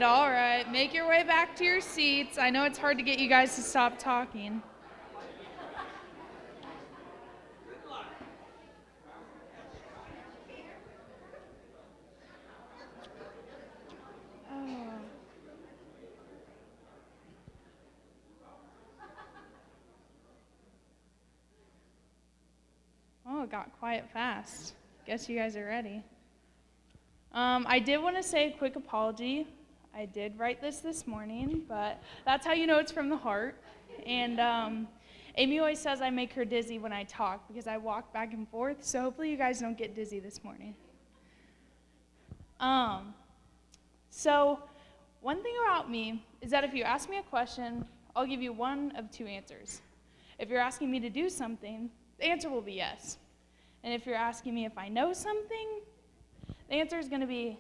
all right. Make your way back to your seats. I know it's hard to get you guys to stop talking. Oh, it got quiet fast. Guess you guys are ready. I did want to say a quick apology. I did write this morning, but that's how you know it's from the heart. And Amy always says I make her dizzy when I talk because I walk back and forth, so hopefully you guys don't get dizzy this morning. So one thing about me is that if you ask me a question, I'll give you one of two answers. If you're asking me to do something, the answer will be yes. And if you're asking me if I know something, the answer is going to be,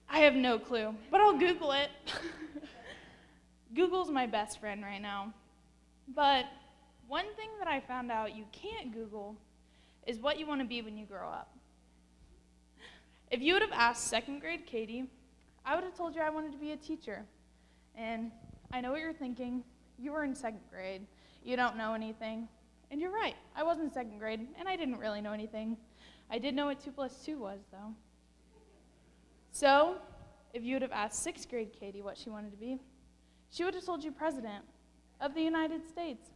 I have no clue, but I'll Google it. Google's my best friend right now. But one thing that I found out you can't Google is what you want to be when you grow up. If you would have asked second grade Katie, I would have told you I wanted to be a teacher. And I know what you're thinking. You were in second grade. You don't know anything. And you're right. I was in second grade, and I didn't really know anything. I did know what 2 + 2 was, though. So, if you would have asked sixth grade Katie what she wanted to be, she would have told you President of the United States.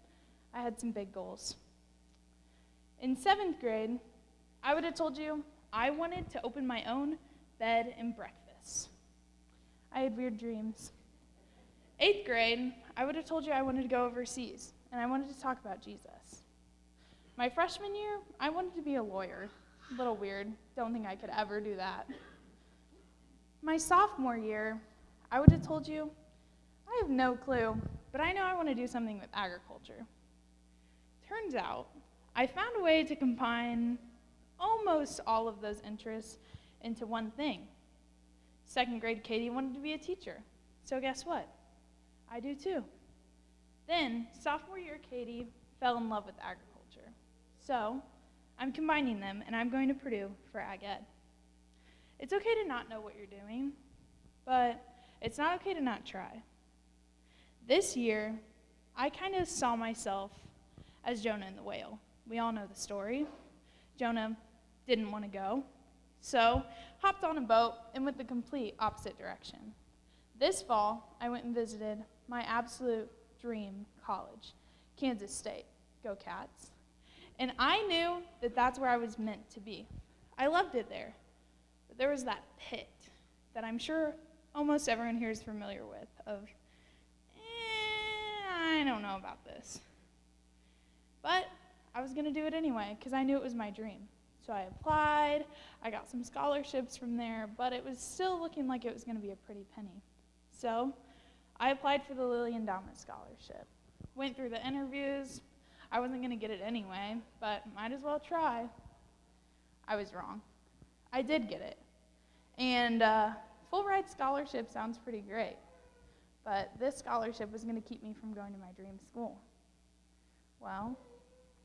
I had some big goals. In seventh grade, I would have told you I wanted to open my own bed and breakfast. I had weird dreams. Eighth grade, I would have told you I wanted to go overseas, and I wanted to talk about Jesus. My freshman year, I wanted to be a lawyer. A little weird. Don't think I could ever do that. My sophomore year, I would have told you, I have no clue, but I know I want to do something with agriculture. Turns out, I found a way to combine almost all of those interests into one thing. Second grade Katie wanted to be a teacher, so guess what? I do too. Then, sophomore year Katie fell in love with agriculture. So, I'm combining them, and I'm going to Purdue for Ag Ed. It's okay to not know what you're doing, but it's not okay to not try. This year, I kind of saw myself as Jonah and the whale. We all know the story. Jonah didn't want to go, so hopped on a boat and went the complete opposite direction. This fall, I went and visited my absolute dream college, Kansas State. Go Cats. And I knew that that's where I was meant to be. I loved it there. But there was that pit that I'm sure almost everyone here is familiar with of, I don't know about this. But I was going to do it anyway because I knew it was my dream. So I applied. I got some scholarships from there, but it was still looking like it was going to be a pretty penny. So I applied for the Lilly Endowment Scholarship. Went through the interviews. I wasn't going to get it anyway, but might as well try. I was wrong. I did get it. And full ride scholarship sounds pretty great, but this scholarship was going to keep me from going to my dream school. Well,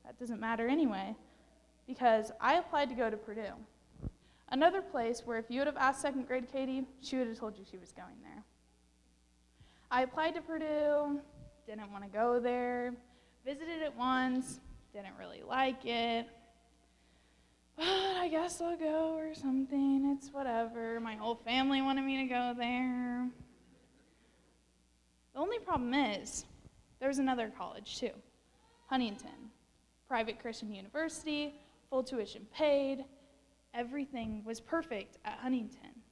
that doesn't matter anyway, because I applied to go to Purdue. Another place where if you would have asked second grade Katie, she would have told you she was going there. I applied to Purdue, didn't want to go there. Visited it once, didn't really like it, but I guess I'll go or something, it's whatever. My whole family wanted me to go there. The only problem is, there's another college too, Huntington, private Christian university, full tuition paid, everything was perfect at Huntington.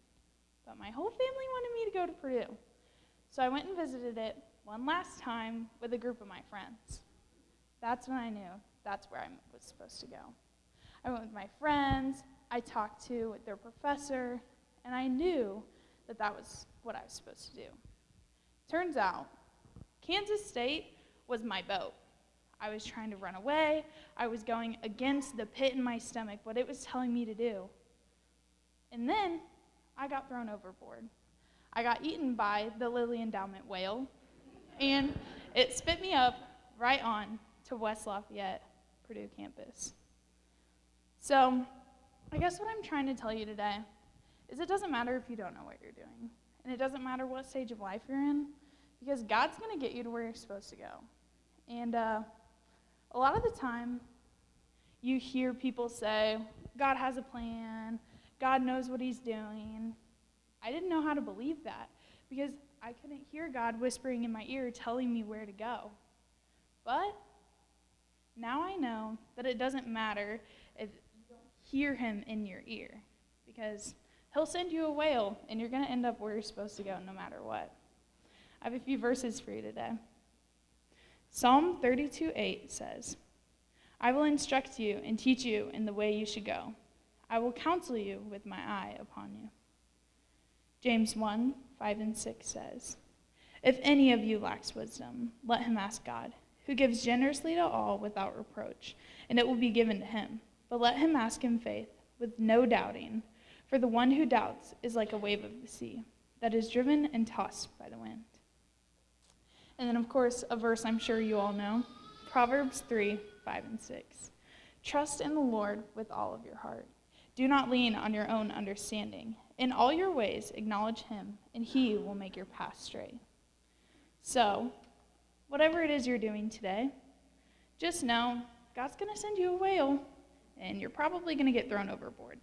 But my whole family wanted me to go to Purdue. So I went and visited it one last time with a group of my friends. That's when I knew that's where I was supposed to go. I went with my friends, I talked to their professor, and I knew that that was what I was supposed to do. Turns out, Kansas State was my boat. I was trying to run away. I was going against the pit in my stomach, what it was telling me to do. And then I got thrown overboard. I got eaten by the Lilly Endowment whale, and it spit me up right on to West Lafayette, Purdue campus. So I guess what I'm trying to tell you today is it doesn't matter if you don't know what you're doing. and it doesn't matter what stage of life you're in, because God's going to get you to where you're supposed to go. And a lot of the time, you hear people say, God has a plan, God knows what he's doing. I didn't know how to believe that, because I couldn't hear God whispering in my ear telling me where to go. But now I know that it doesn't matter if you don't hear him in your ear, because he'll send you a whale, and you're going to end up where you're supposed to go no matter what. I have a few verses for you today. Psalm 32:8 says, I will instruct you and teach you in the way you should go. I will counsel you with my eye upon you. James 1:5-6 says, if any of you lacks wisdom, let him ask God, who gives generously to all without reproach, and it will be given to him. But let him ask in faith, with no doubting, for the one who doubts is like a wave of the sea, that is driven and tossed by the wind. And then, of course, a verse I'm sure you all know, Proverbs 3:5-6. Trust in the Lord with all of your heart. Do not lean on your own understanding. In all your ways acknowledge him, and he will make your path straight. So, whatever it is you're doing today, just know God's going to send you a whale, and you're probably going to get thrown overboard.